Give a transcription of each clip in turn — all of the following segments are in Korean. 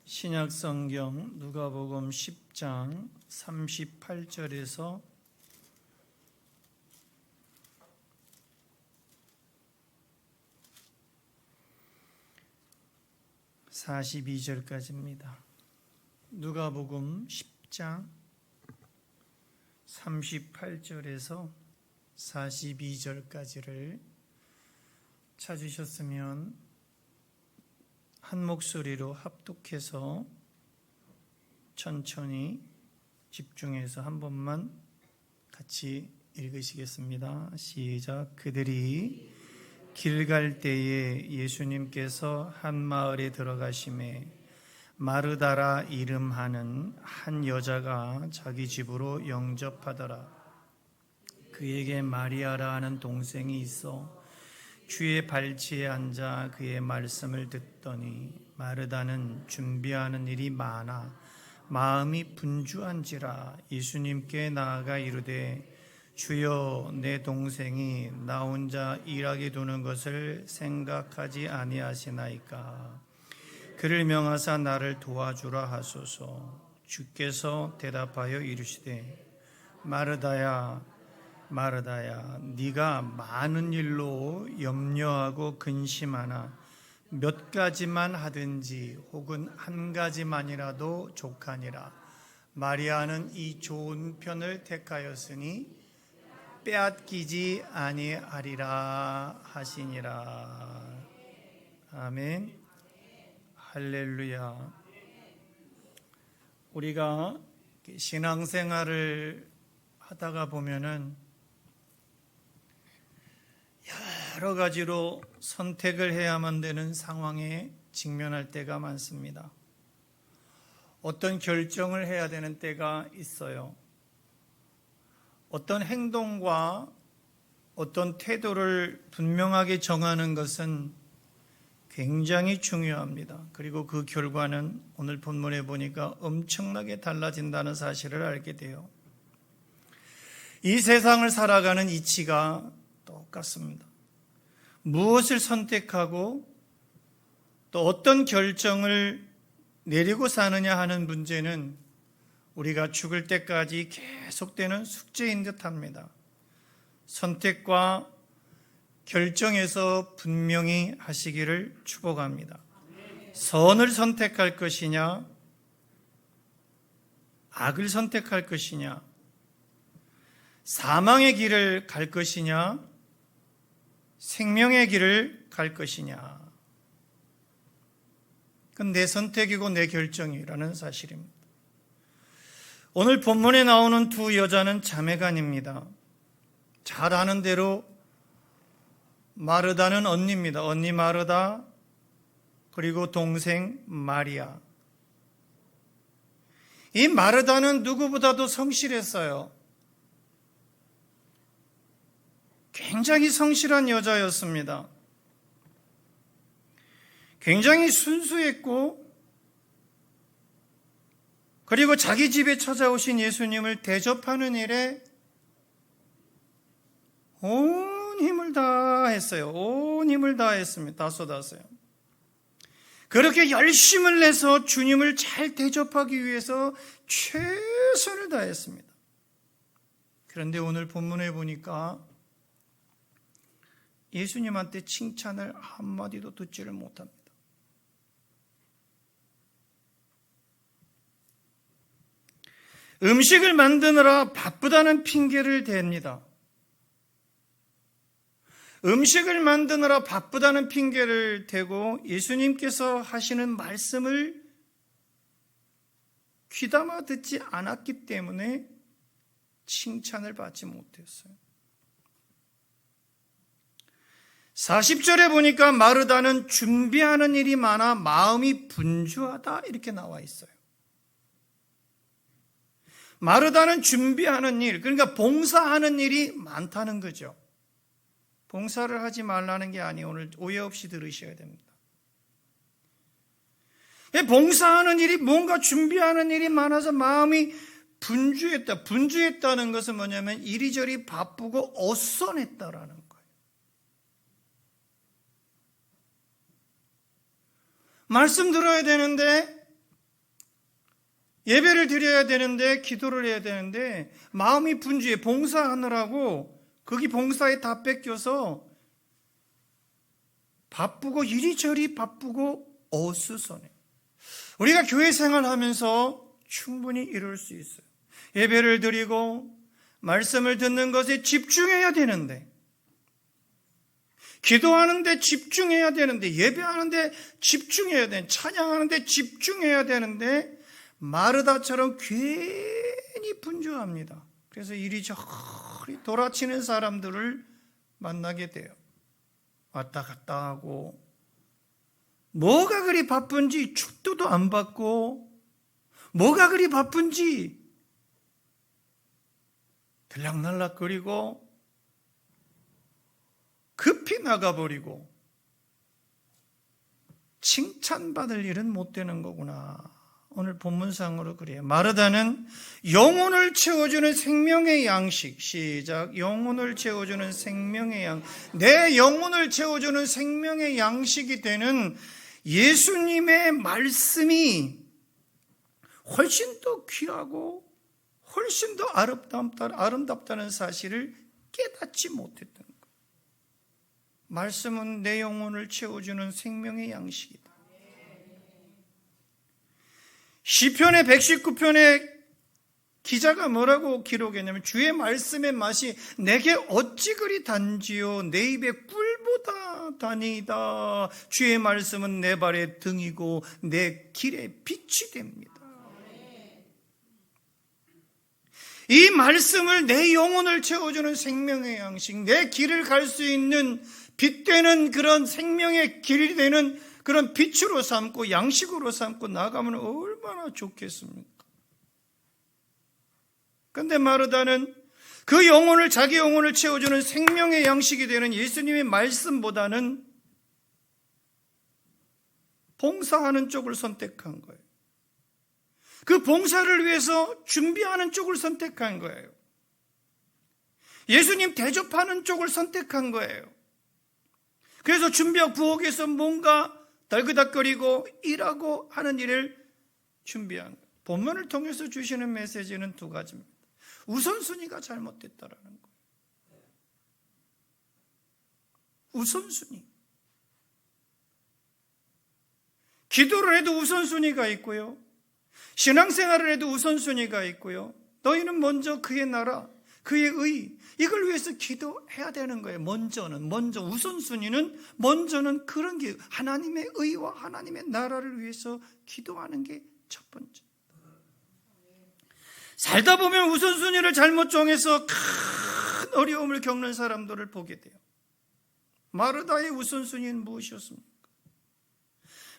신약성경 누가복음 10장 38절에서 42절까지입니다. 누가복음 10장 38절에서 42절까지를 찾으셨으면 한 목소리로 합독해서 천천히 집중해서 한 번만 같이 읽으시겠습니다. 시작. 그들이 길 갈 때에 예수님께서 한 마을에 들어가심에 마르다라 이름하는 한 여자가 자기 집으로 영접하더라. 그에게 마리아라 하는 동생이 있어 주의 발치에 앉아 그의 말씀을 듣더니 마르다는 준비하는 일이 많아 마음이 분주한지라 예수님께 나아가 이르되 주여, 내 동생이 나 혼자 일하게 두는 것을 생각하지 아니하시나이까. 그를 명하사 나를 도와주라 하소서. 주께서 대답하여 이르시되 마르다야 마르다야, 네가 많은 일로 염려하고 근심하나 몇 가지만 하든지 혹은 한 가지만이라도 족하니라. 마리아는 이 좋은 편을 택하였으니 빼앗기지 아니하리라 하시니라. 아멘. 할렐루야. 우리가 신앙생활을 하다가 보면은 여러 가지로 선택을 해야만 되는 상황에 직면할 때가 많습니다. 어떤 결정을 해야 되는 때가 있어요. 어떤 행동과 어떤 태도를 분명하게 정하는 것은 굉장히 중요합니다. 그리고 그 결과는 오늘 본문에 보니까 엄청나게 달라진다는 사실을 알게 돼요. 이 세상을 살아가는 이치가 똑같습니다. 무엇을 선택하고 또 어떤 결정을 내리고 사느냐 하는 문제는 우리가 죽을 때까지 계속되는 숙제인 듯합니다. 선택과 결정에서 분명히 하시기를 축복합니다. 선을 선택할 것이냐, 악을 선택할 것이냐, 사망의 길을 갈 것이냐, 생명의 길을 갈 것이냐. 그건 내 선택이고 내 결정이라는 사실입니다. 오늘 본문에 나오는 두 여자는 자매간입니다. 잘 아는 대로 마르다는 언니입니다. 언니 마르다, 그리고 동생 마리아. 이 마르다는 누구보다도 성실했어요. 굉장히 성실한 여자였습니다. 굉장히 순수했고, 그리고 자기 집에 찾아오신 예수님을 대접하는 일에 온 힘을 다했어요. 온 힘을 다했습니다. 다 쏟았어요. 그렇게 열심을 내서 주님을 잘 대접하기 위해서 최선을 다했습니다. 그런데 오늘 본문에 보니까 예수님한테 칭찬을 한마디도 듣지를 못합니다. 음식을 만드느라 바쁘다는 핑계를 댑니다. 음식을 만드느라 바쁘다는 핑계를 대고 예수님께서 하시는 말씀을 귀담아 듣지 않았기 때문에 칭찬을 받지 못했어요. 40절에 보니까 마르다는 준비하는 일이 많아 마음이 분주하다 이렇게 나와 있어요. 마르다는 준비하는 일, 그러니까 봉사하는 일이 많다는 거죠. 봉사를 하지 말라는 게 아니에요. 오늘 오해 없이 들으셔야 됩니다. 봉사하는 일이, 뭔가 준비하는 일이 많아서 마음이 분주했다. 분주했다는 것은 뭐냐면 이리저리 바쁘고 어선했다라는 거예요. 말씀 들어야 되는데 예배를 드려야 되는데, 기도를 해야 되는데 마음이 분주해. 봉사하느라고 거기 봉사에 다 뺏겨서 바쁘고 이리저리 바쁘고 어수선해. 우리가 교회 생활하면서 충분히 이룰 수 있어요. 예배를 드리고 말씀을 듣는 것에 집중해야 되는데, 기도하는데 집중해야 되는데, 예배하는데 집중해야 되는데, 찬양하는데 집중해야 되는데 마르다처럼 괜히 분주합니다. 그래서 이리저리 돌아치는 사람들을 만나게 돼요. 왔다 갔다 하고, 뭐가 그리 바쁜지 축도도 안 받고, 뭐가 그리 바쁜지 들락날락거리고 급히 나가버리고, 칭찬받을 일은 못 되는 거구나. 오늘 본문상으로 그래요. 마르다는 영혼을 채워주는 생명의 양식. 시작. 영혼을 채워주는 생명의 양. 내 영혼을 채워주는 생명의 양식이 되는 예수님의 말씀이 훨씬 더 귀하고 훨씬 더 아름답다는 사실을 깨닫지 못했던 거예요. 말씀은 내 영혼을 채워주는 생명의 양식이다. 시편의 119편의 기자가 뭐라고 기록했냐면, 주의 말씀의 맛이 내게 어찌 그리 단지요, 내 입에 꿀보다 다니이다. 주의 말씀은 내 발의 등이고 내 길의 빛이 됩니다. 이 말씀을 내 영혼을 채워주는 생명의 양식, 내 길을 갈 수 있는 빛되는 그런 생명의 길이 되는 그런 빛으로 삼고 양식으로 삼고 나가면 얼마나 좋겠습니까? 그런데 마르다는 그 영혼을, 자기 영혼을 채워주는 생명의 양식이 되는 예수님의 말씀보다는 봉사하는 쪽을 선택한 거예요. 그 봉사를 위해서 준비하는 쪽을 선택한 거예요. 예수님 대접하는 쪽을 선택한 거예요. 그래서 준비하고 부엌에서 뭔가 달그닥거리고 일하고 하는 일을 준비한 거예요. 본문을 통해서 주시는 메시지는 두 가지입니다. 우선순위가 잘못됐다라는 거예요. 우선순위. 기도를 해도 우선순위가 있고요, 신앙생활을 해도 우선순위가 있고요. 너희는 먼저 그의 나라, 그의 의, 이걸 위해서 기도해야 되는 거예요. 먼저 우선순위는 그런 게, 하나님의 의와 하나님의 나라를 위해서 기도하는 게 첫 번째. 살다 보면 우선순위를 잘못 정해서 큰 어려움을 겪는 사람들을 보게 돼요. 마르다의 우선순위는 무엇이었습니까?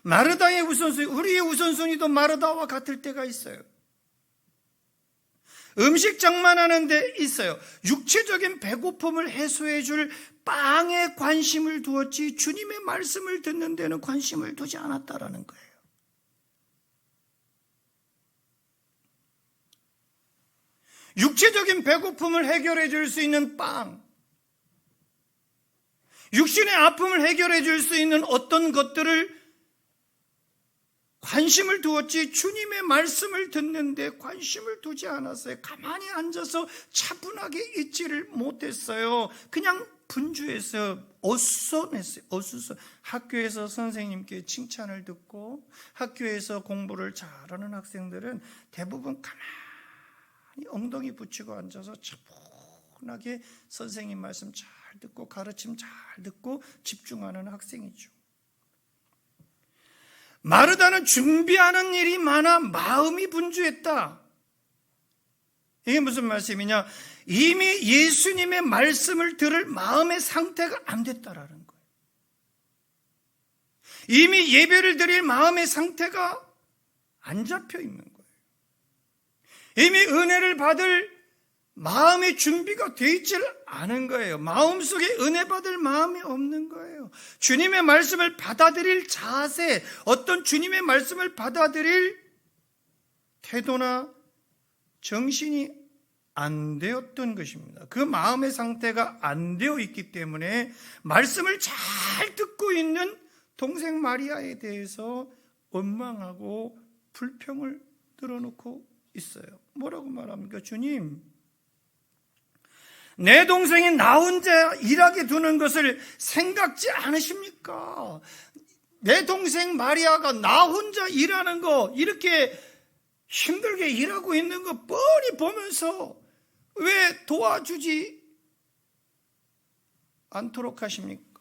마르다의 우선순위, 우리의 우선순위도 마르다와 같을 때가 있어요. 음식 장만하는 데 있어요. 육체적인 배고픔을 해소해 줄 빵에 관심을 두었지 주님의 말씀을 듣는 데는 관심을 두지 않았다라는 거예요. 육체적인 배고픔을 해결해 줄 수 있는 빵, 육신의 아픔을 해결해 줄 수 있는 어떤 것들을 관심을 두었지 주님의 말씀을 듣는데 관심을 두지 않았어요. 가만히 앉아서 차분하게 있지를 못했어요. 그냥 분주했어요. 어수선했어요. 학교에서 선생님께 칭찬을 듣고 학교에서 공부를 잘하는 학생들은 대부분 가만히 엉덩이 붙이고 앉아서 차분하게 선생님 말씀 잘 듣고 가르침 잘 듣고 집중하는 학생이죠. 마르다는 준비하는 일이 많아 마음이 분주했다. 이게 무슨 말씀이냐? 이미 예수님의 말씀을 들을 마음의 상태가 안 됐다라는 거예요. 이미 예배를 드릴 마음의 상태가 안 잡혀 있는 거예요. 이미 은혜를 받을 마음의 준비가 되어 있지 않은 거예요. 마음속에 은혜 받을 마음이 없는 거예요. 주님의 말씀을 받아들일 자세, 어떤 주님의 말씀을 받아들일 태도나 정신이 안 되었던 것입니다. 그 마음의 상태가 안 되어 있기 때문에 말씀을 잘 듣고 있는 동생 마리아에 대해서 원망하고 불평을 들어놓고 있어요. 뭐라고 말합니까? 주님, 내 동생이 나 혼자 일하게 두는 것을 생각지 않으십니까? 내 동생 마리아가 나 혼자 일하는 거, 이렇게 힘들게 일하고 있는 거 뻔히 보면서 왜 도와주지 않도록 하십니까?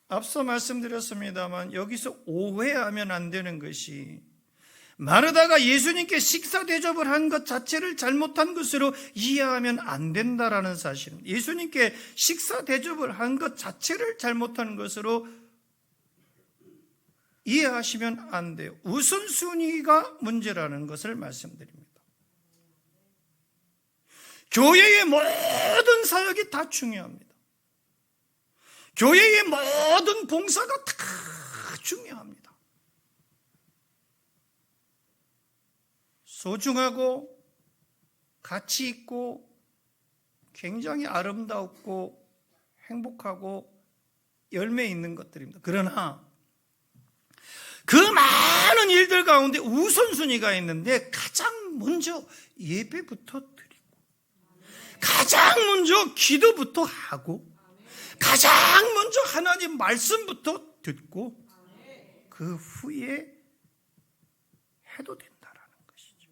앞서 말씀드렸습니다만 여기서 오해하면 안 되는 것이, 마르다가 예수님께 식사 대접을 한 것 자체를 잘못한 것으로 이해하면 안 된다라는 사실입니다. 예수님께 식사 대접을 한 것 자체를 잘못한 것으로 이해하시면 안 돼요. 우선순위가 문제라는 것을 말씀드립니다. 교회의 모든 사역이 다 중요합니다. 교회의 모든 봉사가 다 중요합니다. 소중하고 가치 있고 굉장히 아름답고 행복하고 열매 있는 것들입니다. 그러나 그 많은 일들 가운데 우선순위가 있는데 가장 먼저 예배부터 드리고, 가장 먼저 기도부터 하고, 가장 먼저 하나님 말씀부터 듣고, 그 후에 해도 된다라는 것이죠.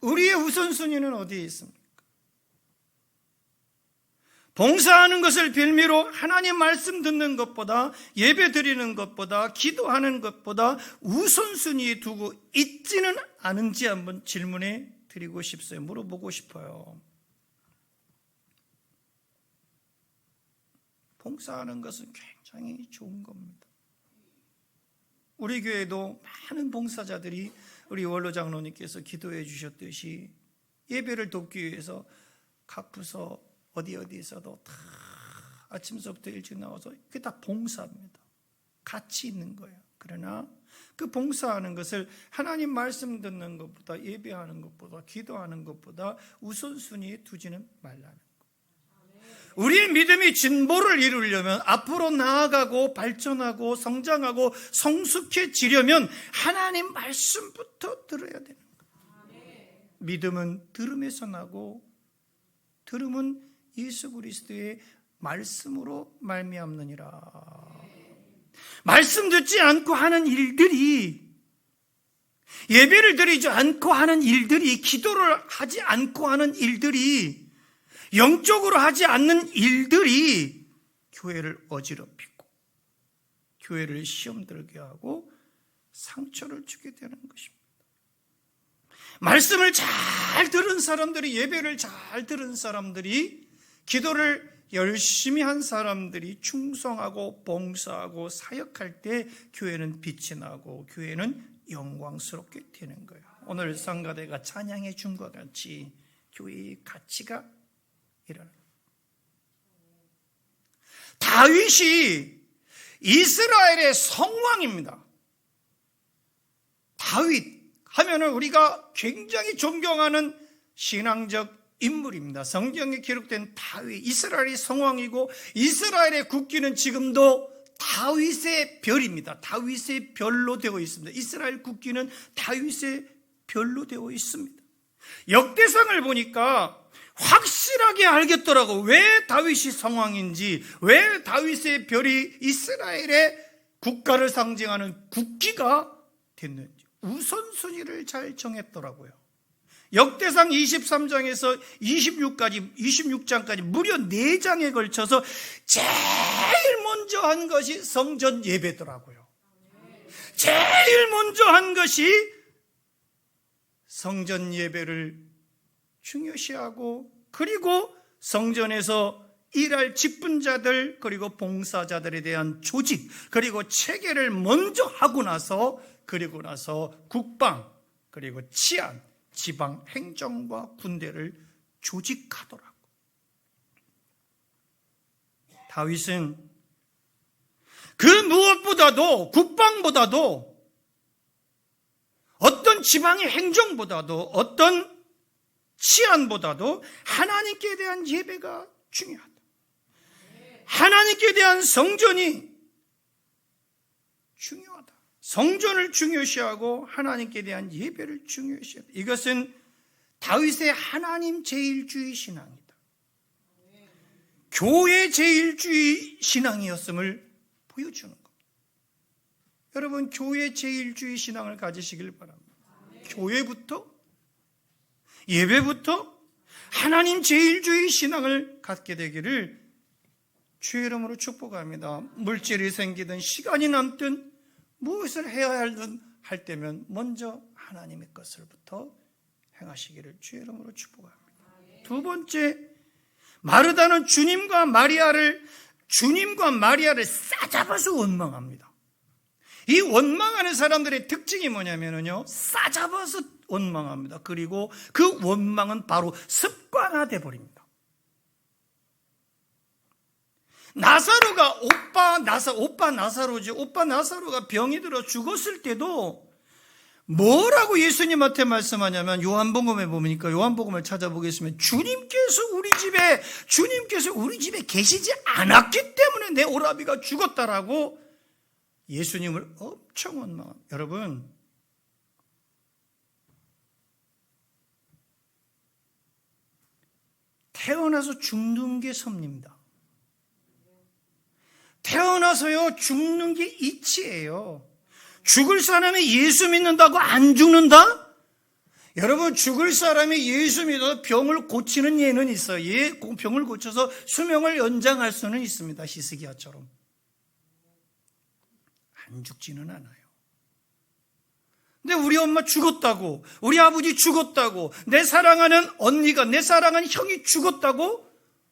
우리의 우선순위는 어디에 있습니까? 봉사하는 것을 빌미로 하나님 말씀 듣는 것보다, 예배 드리는 것보다, 기도하는 것보다 우선순위에 두고 있지는 않은지 한번 질문해 드리고 싶어요. 물어보고 싶어요. 봉사하는 것은 굉장히 좋은 겁니다. 우리 교회도 많은 봉사자들이 우리 원로 장로님께서 기도해 주셨듯이 예배를 돕기 위해서 각 부서 어디서도 다 아침서부터 일찍 나와서 그게 다 봉사입니다. 가치 있는 거예요. 그러나 그 봉사하는 것을 하나님 말씀 듣는 것보다, 예배하는 것보다, 기도하는 것보다 우선순위에 두지는 말라는 거예요. 우리의 믿음이 진보를 이루려면, 앞으로 나아가고 발전하고 성장하고 성숙해지려면 하나님 말씀부터 들어야 되는 거예요. 믿음은 들음에서 나고, 들음은 예수 그리스도의 말씀으로 말미암느니라. 말씀 듣지 않고 하는 일들이, 예배를 드리지 않고 하는 일들이, 기도를 하지 않고 하는 일들이, 영적으로 하지 않는 일들이 교회를 어지럽히고 교회를 시험 들게 하고 상처를 주게 되는 것입니다. 말씀을 잘 들은 사람들이, 예배를 잘 들은 사람들이, 기도를 열심히 한 사람들이 충성하고 봉사하고 사역할 때 교회는 빛이 나고 교회는 영광스럽게 되는 거예요. 오늘 성가대가 찬양해 준 것 같이 교회의 가치가 일어나요. 다윗이 이스라엘의 성왕입니다. 다윗 하면은 우리가 굉장히 존경하는 신앙적 인물입니다. 성경에 기록된 다윗, 이스라엘의 성왕이고, 이스라엘의 국기는 지금도 다윗의 별입니다. 다윗의 별로 되어 있습니다. 이스라엘 국기는 다윗의 별로 되어 있습니다. 역대상을 보니까 확실하게 알겠더라고. 왜 다윗이 성왕인지, 왜 다윗의 별이 이스라엘의 국가를 상징하는 국기가 됐는지. 우선순위를 잘 정했더라고요. 역대상 23장에서 26장까지 무려 4장에 걸쳐서 제일 먼저 한 것이 성전 예배더라고요. 제일 먼저 한 것이 성전 예배를 중요시하고, 그리고 성전에서 일할 직분자들, 그리고 봉사자들에 대한 조직, 그리고 체계를 먼저 하고 나서, 그리고 나서 국방, 그리고 치안, 지방 행정과 군대를 조직하더라고. 다윗은 그 무엇보다도, 국방보다도, 어떤 지방의 행정보다도, 어떤 치안보다도 하나님께 대한 예배가 중요하다. 하나님께 대한 성전이 중요하다. 성전을 중요시하고 하나님께 대한 예배를 중요시합니다. 이것은 다윗의 하나님 제일주의 신앙이다. 교회 제일주의 신앙이었음을 보여주는 겁니다. 여러분, 교회 제일주의 신앙을 가지시길 바랍니다. 교회부터, 예배부터 하나님 제일주의 신앙을 갖게 되기를 주의 이름으로 축복합니다. 물질이 생기든 시간이 남든 무엇을 해야 할 때면 먼저 하나님의 것을부터 행하시기를 주의 이름으로 축복합니다. 두 번째, 마르다는 주님과 마리아를 싸잡아서 원망합니다. 이 원망하는 사람들의 특징이 뭐냐면요, 싸잡아서 원망합니다. 그리고 그 원망은 바로 습관화돼 버립니다. 나사로가 오빠 나사로가 병이 들어 죽었을 때도 뭐라고 예수님한테 말씀하냐면, 요한복음에 보니까, 요한복음을 찾아보겠으면 주님께서 우리 집에 계시지 않았기 때문에 내 오라비가 죽었다라고 예수님을 엄청 원망합니다. 여러분, 태어나서 죽는 게 섭리입니다. 태어나서요, 죽는 게 이치예요. 죽을 사람이 예수 믿는다고 안 죽는다? 여러분, 죽을 사람이 예수 믿어서 병을 고치는 예는 있어요. 병을 고쳐서 수명을 연장할 수는 있습니다. 히스기야처럼. 안 죽지는 않아요. 근데 우리 엄마 죽었다고, 우리 아버지 죽었다고, 내 사랑하는 언니가, 내 사랑하는 형이 죽었다고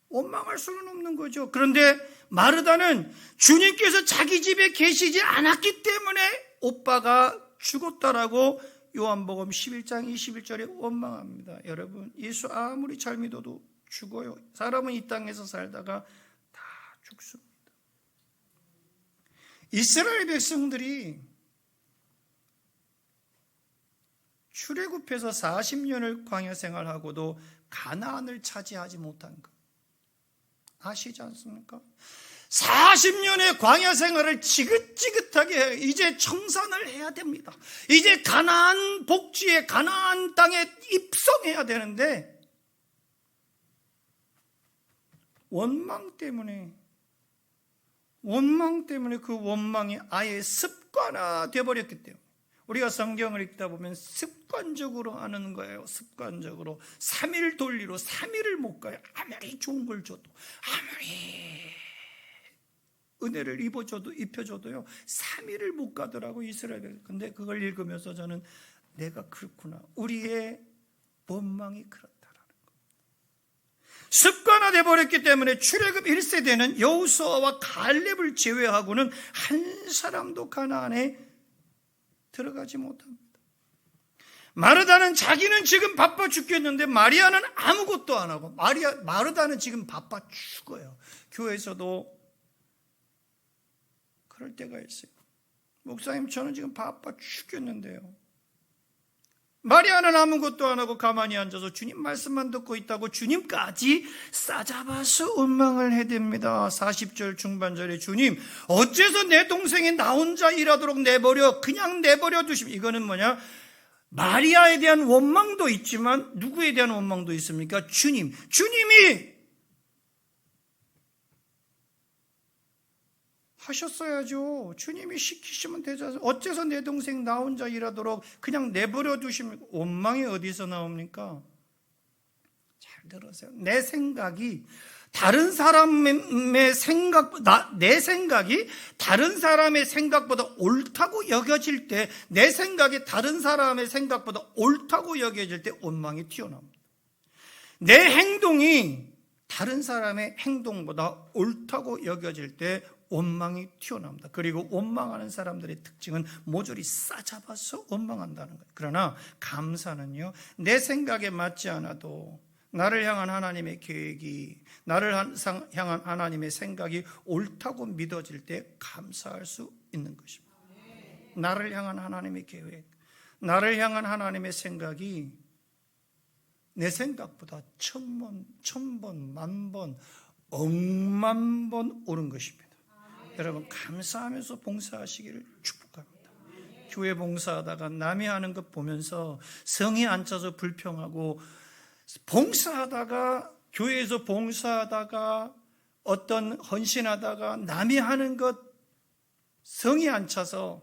원망할 수는 없는 거죠. 그런데 마르다는 주님께서 자기 집에 계시지 않았기 때문에 오빠가 죽었다라고 요한복음 11장 21절에 원망합니다. 여러분, 예수 아무리 잘 믿어도 죽어요. 사람은 이 땅에서 살다가 다 죽습니다. 이스라엘 백성들이 출애굽해서 40년을 광야 생활하고도 가나안을 차지하지 못한 것 아시지 않습니까? 40년의 광야 생활을 지긋지긋하게 해요. 이제 청산을 해야 됩니다. 이제 가나안 복지에, 가나안 땅에 입성해야 되는데 원망 때문에 그 원망이 아예 습관화되어 버렸기 때문에, 우리가 성경을 읽다 보면 습관적으로 하는 거예요. 습관적으로 3일 돌리로 3일을 못 가요. 아무리 좋은 걸 줘도, 아무리 은혜를 입혀줘도요 3일을 못 가더라고, 이스라엘. 근데 그걸 읽으면서 저는 내가 그렇구나, 우리의 원망이 그렇다라는 거. 습관화돼 버렸기 때문에 출애굽 1세대는 여호수아와 갈렙을 제외하고는 한 사람도 가나안에 들어가지 못합니다. 마르다는 자기는 지금 바빠 죽겠는데 마리아는 아무것도 안 하고, 마르다는 지금 바빠 죽어요. 교회에서도 그럴 때가 있어요. 목사님, 저는 지금 바빠 죽겠는데요. 마리아는 아무것도 안 하고 가만히 앉아서 주님 말씀만 듣고 있다고 주님까지 싸잡아서 원망을 해댑니다. 40절 중반절에 주님, 어째서 내 동생이 나 혼자 일하도록 그냥 내버려 두시면, 이거는 뭐냐? 마리아에 대한 원망도 있지만 누구에 대한 원망도 있습니까? 주님이 하셨어야죠. 주님이 시키시면 되죠. 어째서 내 동생 나 혼자 일하도록 그냥 내버려 두시면. 원망이 어디서 나옵니까? 잘 들으세요. 내 생각이 다른 사람의 내 생각이 다른 사람의 생각보다 옳다고 여겨질 때, 내 생각이 다른 사람의 생각보다 옳다고 여겨질 때 원망이 튀어나옵니다. 내 행동이 다른 사람의 행동보다 옳다고 여겨질 때 원망이 튀어나옵니다. 그리고 원망하는 사람들의 특징은 모조리 싸잡아서 원망한다는 거예요. 그러나 감사는요, 내 생각에 맞지 않아도 나를 향한 하나님의 계획이, 나를 향한 하나님의 생각이 옳다고 믿어질 때 감사할 수 있는 것입니다. 나를 향한 하나님의 계획, 나를 향한 하나님의 생각이 내 생각보다 1000번, 만번, 억만 번 옳은 것입니다. 여러분, 감사하면서 봉사하시기를 축복합니다. 교회 봉사하다가 남이 하는 것 보면서 성이 안 차서 불평하고, 봉사하다가, 교회에서 봉사하다가, 어떤 헌신하다가 남이 하는 것 성이 안 차서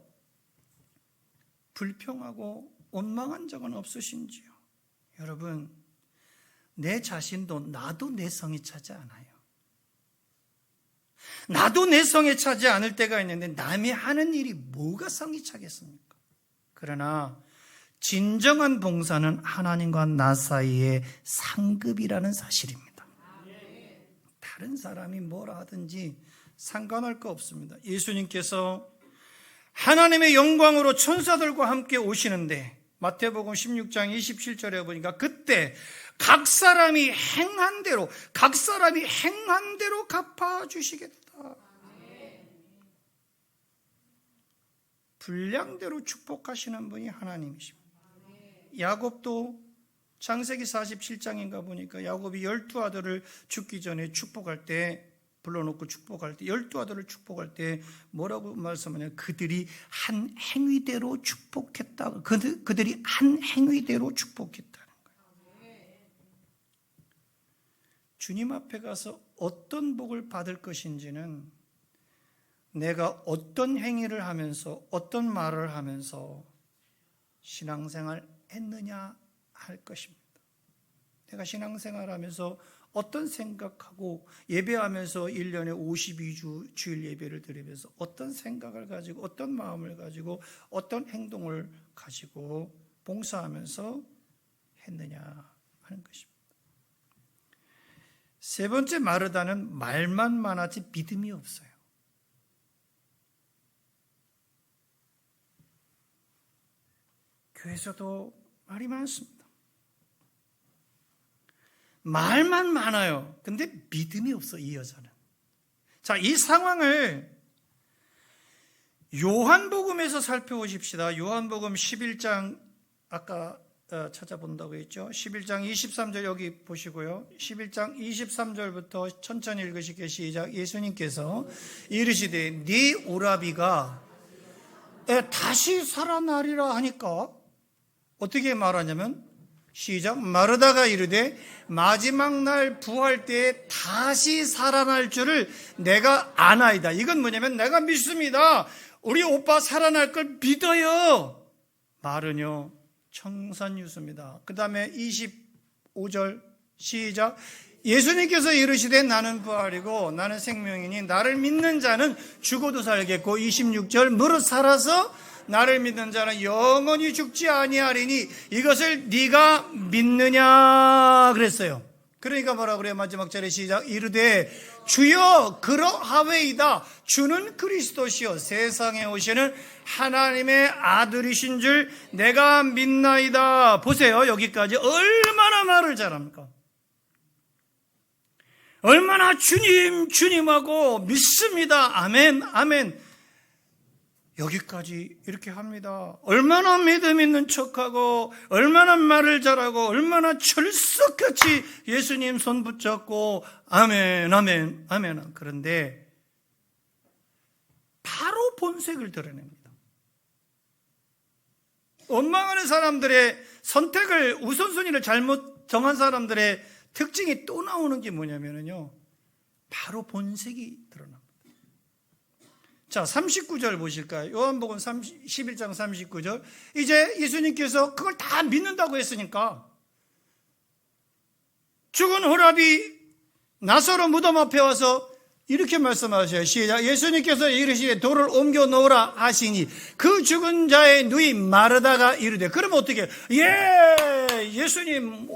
불평하고 원망한 적은 없으신지요? 여러분, 내 자신도 나도 내 성이 차지 않아요. 나도 내 성에 차지 않을 때가 있는데 남이 하는 일이 뭐가 성이 차겠습니까? 그러나 진정한 봉사는 하나님과 나 사이의 상급이라는 사실입니다. 다른 사람이 뭐라 하든지 상관할 거 없습니다. 예수님께서 하나님의 영광으로 천사들과 함께 오시는데 마태복음 16장 27절에 보니까 그때 각 사람이 행한 대로 갚아주시겠다. 분량대로 축복하시는 분이 하나님이십니다. 야곱도 창세기 47장인가 보니까 야곱이 12아들을 죽기 전에 축복할 때, 불러놓고 축복할 때, 12아들을 축복할 때 뭐라고 말씀하냐? 그들이 한 행위대로 축복했다. 그들이 한 행위대로 축복했다는 거예요. 주님 앞에 가서 어떤 복을 받을 것인지는 내가 어떤 행위를 하면서 어떤 말을 하면서 신앙생활 했느냐 할 것입니다. 내가 신앙생활 하면서 어떤 생각하고 예배하면서 1년에 52주 주일 예배를 드리면서 어떤 생각을 가지고 어떤 마음을 가지고 어떤 행동을 가지고 봉사하면서 했느냐 하는 것입니다. 세 번째, 마르다는 말만 많았지 믿음이 없어요. 교회에서도 말이 많습니다. 말만 많아요. 근데 믿음이 없어, 이 여자는. 자, 이 상황을 요한복음에서 살펴보십시다. 요한복음 11장, 아까 찾아본다고 했죠. 11장 23절 여기 보시고요. 11장 23절부터 천천히 읽으시게. 시작. 예수님께서 이르시되 네 오라비가 다시 살아나리라 하니까 어떻게 말하냐면, 시작. 마르다가 이르되 마지막 날 부활 때에 다시 살아날 줄을 내가 아나이다. 이건 뭐냐면 내가 믿습니다. 우리 오빠 살아날 걸 믿어요. 말은요 청산유수입니다. 그 다음에 25절 시작. 예수님께서 이르시되 나는 부활이고 나는 생명이니 나를 믿는 자는 죽어도 살겠고, 26절 무릇 살아서 나를 믿는 자는 영원히 죽지 아니하리니 이것을 네가 믿느냐 그랬어요. 그러니까 뭐라 그래요? 마지막 절에 시작. 이르되 주여 그러하외이다. 주는 그리스도시요 세상에 오시는 하나님의 아들이신 줄 내가 믿나이다. 보세요. 여기까지 얼마나 말을 잘합니까? 얼마나 주님하고 믿습니다. 아멘, 아멘. 여기까지 이렇게 합니다. 얼마나 믿음 있는 척하고, 얼마나 말을 잘하고, 얼마나 철석같이 예수님 손 붙잡고, 아멘, 아멘, 아멘. 그런데 바로 본색을 드러냅니다. 원망하는 사람들의 선택을, 우선순위를 잘못 정한 사람들의 특징이 또 나오는 게 뭐냐면요, 바로 본색이 드러납니다. 자, 39절 보실까요? 요한복음 11장 39절. 이제 예수님께서 그걸 다 믿는다고 했으니까 죽은 호랍이 나사로 무덤 앞에 와서 이렇게 말씀하셔요. 시작. 예수님께서 이르시되 돌을 옮겨 놓으라 하시니 그 죽은 자의 누이 마르다가 이르되. 그러면 어떻게 해요? 예수님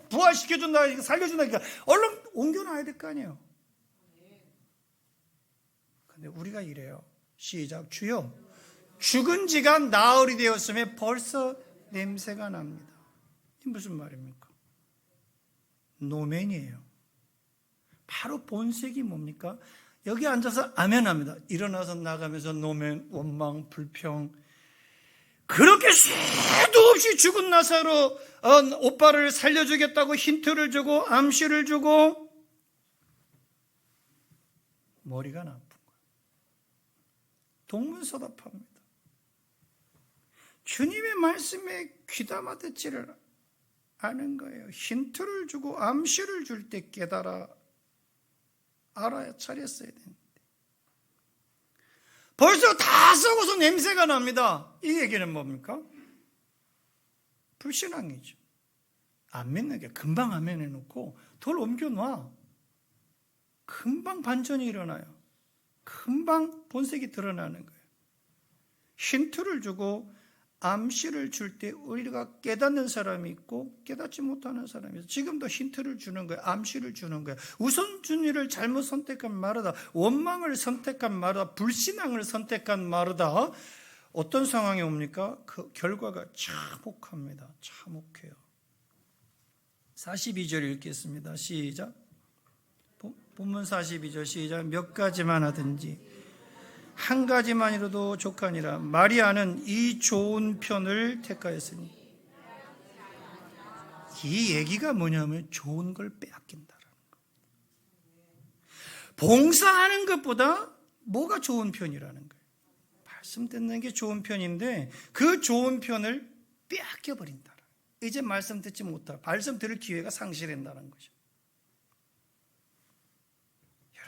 부활시켜준다, 살려준다니까 얼른 옮겨놔야 될 거 아니에요. 근데 우리가 이래요. 시작. 주여 죽은 지가 나흘이 되었음에 벌써 냄새가 납니다. 이게 무슨 말입니까? 노맨이에요. 바로 본색이 뭡니까? 여기 앉아서 아멘 합니다. 일어나서 나가면서 노맨, 원망, 불평. 그렇게 수도 없이 죽은 나사로 오빠를 살려주겠다고 힌트를 주고 암시를 주고 머리가 나쁜 거예요. 동문서답합니다. 주님의 말씀에 귀담아 듣지를 않은 거예요. 힌트를 주고 암시를 줄 때 깨달아 알아야 차렸어야 되는데 벌써 다 썩어서 냄새가 납니다. 이 얘기는 뭡니까? 불신앙이죠. 안 믿는 게 금방 화면에 놓고 돌 옮겨놔. 금방 반전이 일어나요. 금방 본색이 드러나는 거예요. 힌트를 주고 암시를 줄 때 우리가 깨닫는 사람이 있고 깨닫지 못하는 사람이 있어요. 지금도 힌트를 주는 거예요. 암시를 주는 거예요. 우선순위를 잘못 선택한 말이다. 원망을 선택한 말이다. 불신앙을 선택한 말이다. 어떤 상황이 옵니까? 그 결과가 참혹합니다. 참혹해요. 42절 읽겠습니다. 시작. 본문 42절 시작. 몇 가지만 하든지 한 가지만이라도 족하니라. 마리아는 이 좋은 편을 택하였으니. 이 얘기가 뭐냐면 좋은 걸 빼앗긴다라는 거. 봉사하는 것보다 뭐가 좋은 편이라는 거예요. 말씀 듣는 게 좋은 편인데 그 좋은 편을 빼앗겨 버린다. 이제 말씀 듣지 못하고 말씀 들을 기회가 상실된다는 거죠.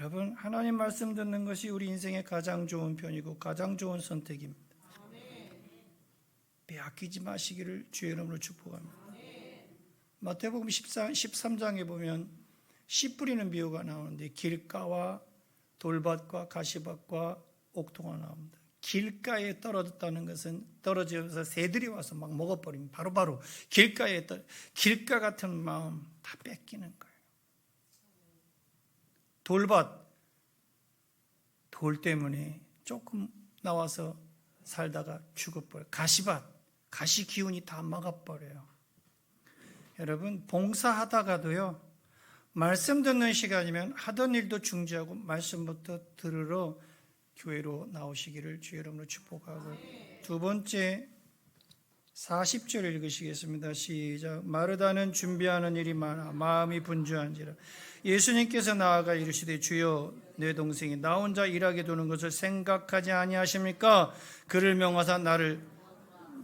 여러분, 하나님 말씀 듣는 것이 우리 인생의 가장 좋은 편이고 가장 좋은 선택입니다. 빼앗기지 마시기를 주의 이름으로 축복합니다. 마태복음 13장에 보면 씨 뿌리는 비유가 나오는데 길가와 돌밭과 가시밭과 옥토가 나옵니다. 길가에 떨어졌다는 것은 떨어지면서 새들이 와서 막 먹어버리면 바로바로 길가 같은 마음 다 뺏기는 거예요. 돌밭, 돌 때문에 조금 나와서 살다가 죽어버려요. 가시밭, 가시 기운이 다 막아버려요. 여러분, 봉사하다가도요, 말씀 듣는 시간이면 하던 일도 중지하고 말씀부터 들으러 교회로 나오시기를 주의 이름으로 축복하고, 두 번째 40절 읽으시겠습니다. 시작. 마르다는 준비하는 일이 많아 마음이 분주한지라. 예수님께서 나아가 이르시되 주여 내 동생이 나 혼자 일하게 두는 것을 생각하지 아니하십니까? 그를 명하사 나를.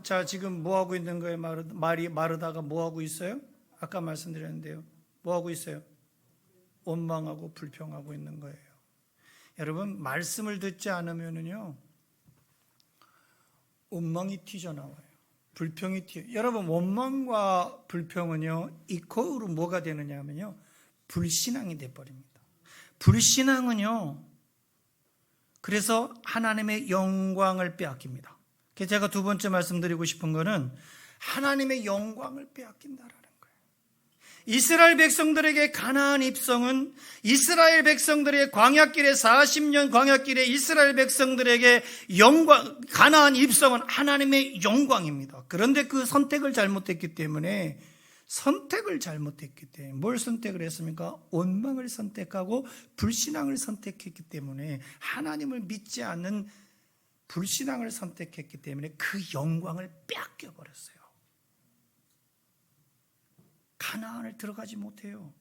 자, 지금 뭐 하고 있는 거예요? 마르다가 뭐 하고 있어요? 아까 말씀드렸는데요. 뭐 하고 있어요? 원망하고 불평하고 있는 거예요. 여러분, 말씀을 듣지 않으면은요, 원망이 튀어나와요. 불평이 튀어요. 여러분, 원망과 불평은요, 이코으로 뭐가 되느냐 하면요, 불신앙이 돼버립니다. 불신앙은요, 그래서 하나님의 영광을 빼앗깁니다. 그래서 제가 두 번째 말씀드리고 싶은 거는 하나님의 영광을 빼앗긴다라는 거예요. 이스라엘 백성들에게 가나안 입성은 이스라엘 백성들의 광야길에 40년 광야길에 이스라엘 백성들에게 영광, 가나안 입성은 하나님의 영광입니다. 그런데 그 선택을 잘못했기 때문에 뭘 선택을 했습니까? 원망을 선택하고 불신앙을 선택했기 때문에 하나님을 믿지 않는 불신앙을 선택했기 때문에 그 영광을 빼앗겨 버렸어요. 가나안을 들어가지 못해요.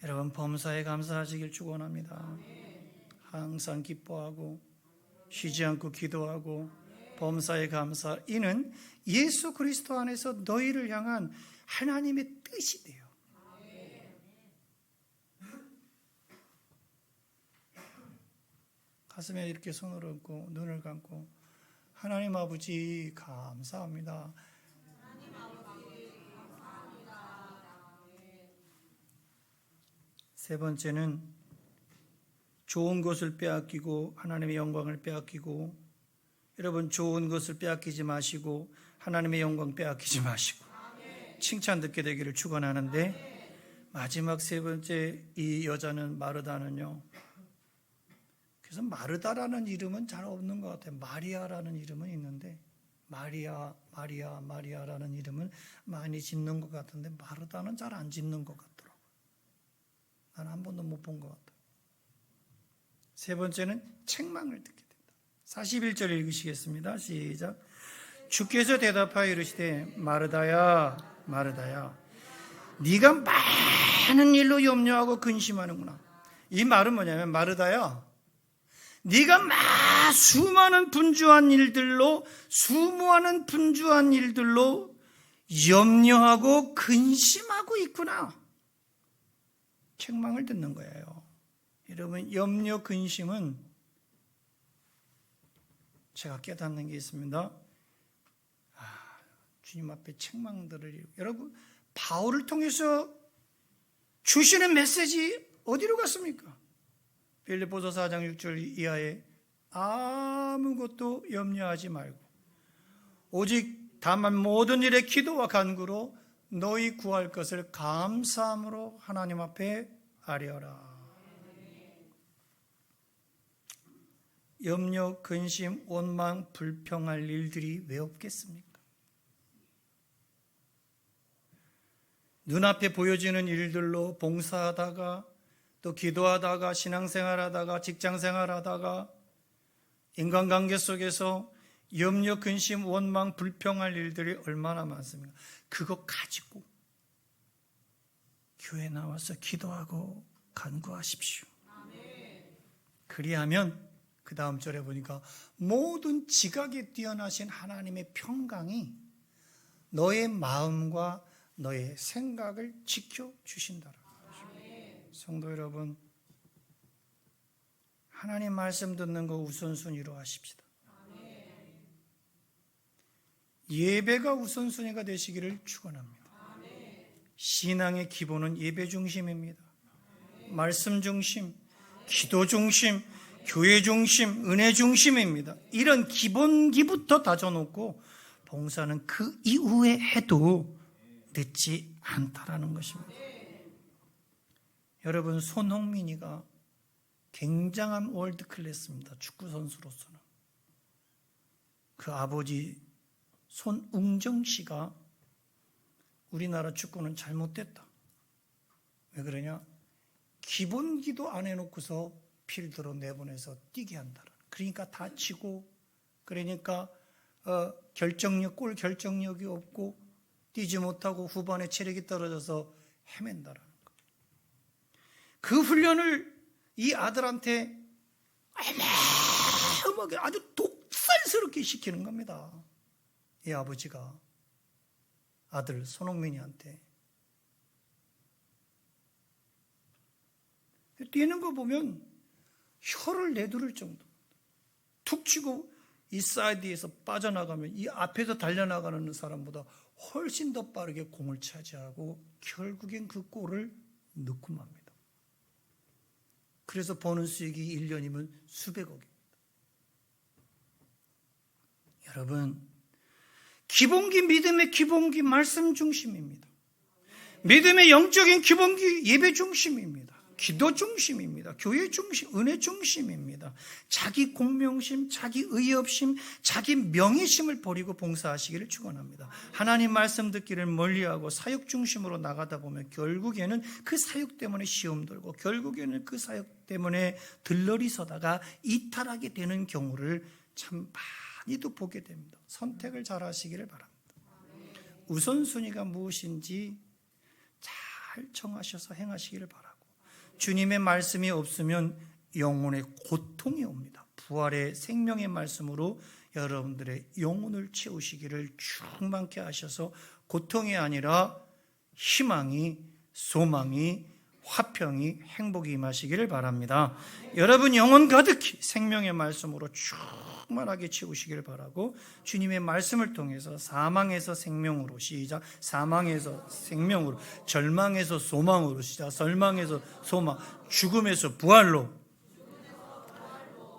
여러분, 범사에 감사하시길 축원합니다. 항상 기뻐하고 쉬지 않고 기도하고 범사에 감사. 이는 예수 그리스도 안에서 너희를 향한 하나님의 뜻이 돼요. 가슴에 이렇게 손을 얹고 눈을 감고 하나님 아버지 감사합니다. 세 번째는 좋은 것을 빼앗기고 하나님의 영광을 빼앗기고, 여러분, 좋은 것을 빼앗기지 마시고 하나님의 영광 빼앗기지 마시고 칭찬 듣게 되기를 축원하는데, 마지막 세 번째, 이 여자는 마르다는요, 그래서 마르다라는 이름은 잘 없는 것 같아요. 마리아라는 이름은 있는데 마리아라는 이름은 많이 짓는 것 같은데 마르다는 잘 안 짓는 것 같더라고요. 나는 한 번도 못 본 것 같아요. 세 번째는 책망을 듣게 된다. 41절 읽으시겠습니다. 시작. 주께서 대답하여 이르시되 마르다야 마르다야 네가 많은 일로 염려하고 근심하는구나. 이 말은 뭐냐면, 마르다야, 네가 수많은 분주한 일들로 염려하고 근심하고 있구나. 책망을 듣는 거예요. 여러분, 염려, 근심은 제가 깨닫는 게 있습니다. 주님 앞에 책망들을, 여러분, 바울을 통해서 주시는 메시지 어디로 갔습니까? 빌립보서 4장 6절 이하에 아무것도 염려하지 말고 오직 다만 모든 일에 기도와 간구로 너희 구할 것을 감사함으로 하나님 앞에 아뢰어라. 염려, 근심, 원망, 불평할 일들이 왜 없겠습니까? 눈앞에 보여지는 일들로 봉사하다가 또 기도하다가 신앙생활하다가 직장생활하다가 인간관계 속에서 염려, 근심, 원망, 불평할 일들이 얼마나 많습니까? 그거 가지고 교회 나와서 기도하고 간구하십시오. 그리하면 그 다음 절에 보니까 모든 지각에 뛰어나신 하나님의 평강이 너의 마음과 너의 생각을 지켜주신다라. 성도 여러분, 하나님 말씀 듣는 거 우선순위로 하십시다. 예배가 우선순위가 되시기를 축원합니다. 신앙의 기본은 예배 중심입니다. 말씀 중심, 기도 중심, 교회 중심, 은혜 중심입니다. 이런 기본기부터 다져놓고 봉사는 그 이후에 해도 늦지 않다라는 것입니다. 여러분, 손흥민이가 굉장한 월드클래스입니다. 축구 선수로서는. 그 아버지 손웅정 씨가 우리나라 축구는 잘못됐다. 왜 그러냐? 기본기도 안 해놓고서 필드로 내보내서 뛰게 한다. 그러니까 다치고, 그러니까 골 결정력이 없고 뛰지 못하고 후반에 체력이 떨어져서 헤맨다라는 거. 그 훈련을 이 아들한테 어마어마하게 아주 독살스럽게 시키는 겁니다. 이 아버지가 아들 손흥민이한테. 뛰는 거 보면 혀를 내두를 정도. 툭 치고 이 사이드에서 빠져나가면 이 앞에서 달려나가는 사람보다 훨씬 더 빠르게 공을 차지하고 결국엔 그 골을 넣고 맙니다. 그래서 버는 수익이 1년이면 수백억입니다. 여러분, 기본기, 믿음의 기본기 말씀 중심입니다. 믿음의 영적인 기본기 예배 중심입니다. 기도 중심입니다. 교회 중심, 은혜 중심입니다. 자기 공명심, 자기 의협심, 자기 명예심을 버리고 봉사하시기를 축원합니다. 하나님 말씀 듣기를 멀리하고 사역 중심으로 나가다 보면 결국에는 그 사역 때문에 시험 들고 결국에는 그 사역 때문에 들러리 서다가 이탈하게 되는 경우를 참 많이도 보게 됩니다. 선택을 잘 하시기를 바랍니다. 우선순위가 무엇인지 잘 정하셔서 행하시기를 바랍니다. 주님의 말씀이 없으면 영혼의 고통이 옵니다. 부활의 생명의 말씀으로 여러분들의 영혼을 채우시기를 충만케 하셔서 고통이 아니라 희망이, 소망이, 화평이, 행복이 임하시기를 바랍니다. 여러분 영혼 가득히 생명의 말씀으로 충만하게 채우시기를 바라고 주님의 말씀을 통해서 사망에서 생명으로 시작, 사망에서 생명으로, 절망에서 소망으로 시작, 절망에서 소망, 죽음에서 부활로,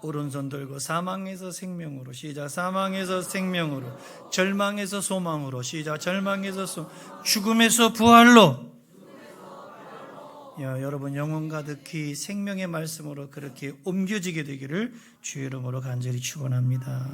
오른손 들고 사망에서 생명으로 시작, 사망에서 생명으로, 절망에서 소망으로 시작, 절망에서 소망, 죽음에서 부활로. 여러분 영혼 가득히 생명의 말씀으로 그렇게 옮겨지게 되기를 주의 이름으로 간절히 축원합니다.